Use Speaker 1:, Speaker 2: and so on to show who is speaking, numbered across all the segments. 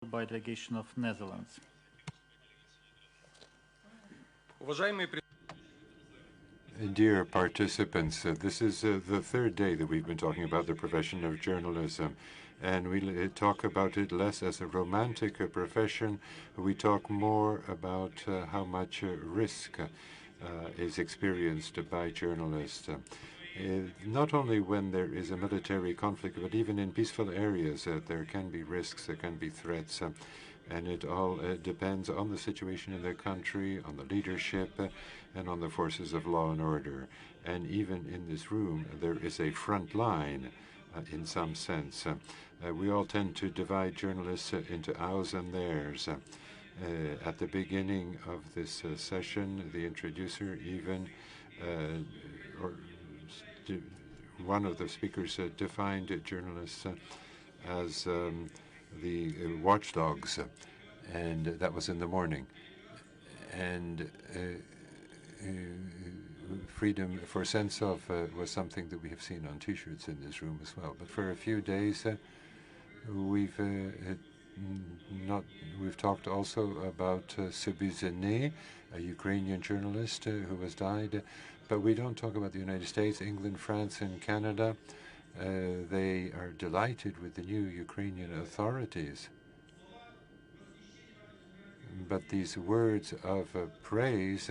Speaker 1: followed by delegation of Netherlands.
Speaker 2: Dear participants, this is the third day that we've been talking about the profession of journalism, and we talk about it less as a romantic profession. We talk more about how much risk is experienced by journalists. Not only when there is a military conflict, but even in peaceful areas, there can be risks, there can be threats, and it all depends on the situation in the country, on the leadership, and on the forces of law and order. And even in this room, there is a front line in some sense. We all tend to divide journalists into ours and theirs. At the beginning of this session, the introducer even, one of the speakers defined journalists as the watchdogs, and that was in the morning. And freedom for sense of was something that we have seen on T-shirts in this room as well. But for a few days, we've talked also about Sobuzhny, a Ukrainian journalist who has died. But we don't talk about the United States, England, France, and Canada. They are delighted with the new Ukrainian authorities. But these words of praise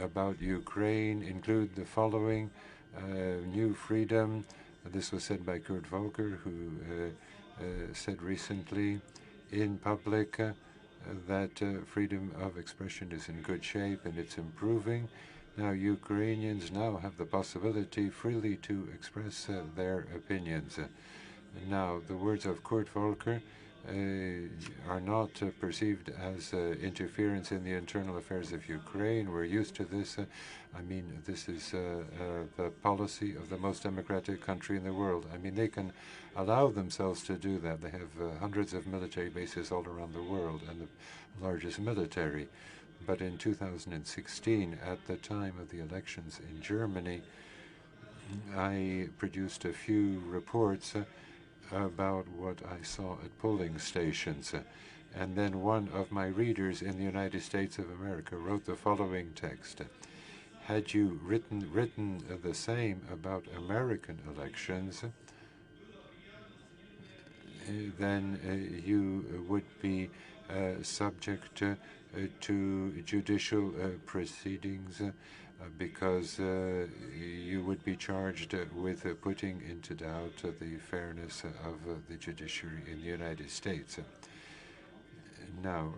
Speaker 2: about Ukraine include the following: new freedom. This was said by Kurt Volker, who said recently in public that freedom of expression is in good shape and it's improving. Now Ukrainians now have the possibility freely to express their opinions. Now the words of Kurt Volker are not perceived as interference in the internal affairs of Ukraine. We're used to this. I mean, this is the policy of the most democratic country in the world. I mean, they can allow themselves to do that. They have hundreds of military bases all around the world and the largest military. But in 2016, at the time of the elections in Germany, I produced a few reports about what I saw at polling stations. And then one of my readers in the United States of America wrote the following text: had you written the same about American elections, then you would be subject to judicial proceedings because you would be charged with putting into doubt the fairness of the judiciary in the United States. Now,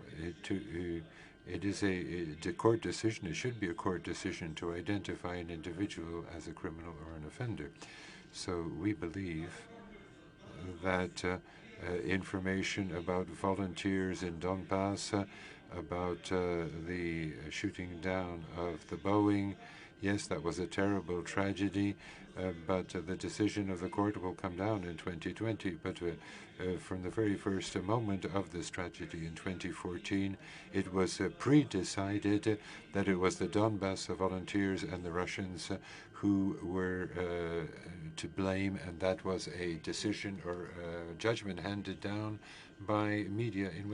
Speaker 2: it is a court decision. It should be a court decision to identify an individual as a criminal or an offender. So we believe that information about volunteers in Donbass, about the shooting down of the Boeing, yes, that was a terrible tragedy, but the decision of the court will come down in 2020. But from the very first moment of this tragedy in 2014, it was pre-decided that it was the Donbass volunteers and the Russians who were to blame, and that was a decision or judgment handed down by media in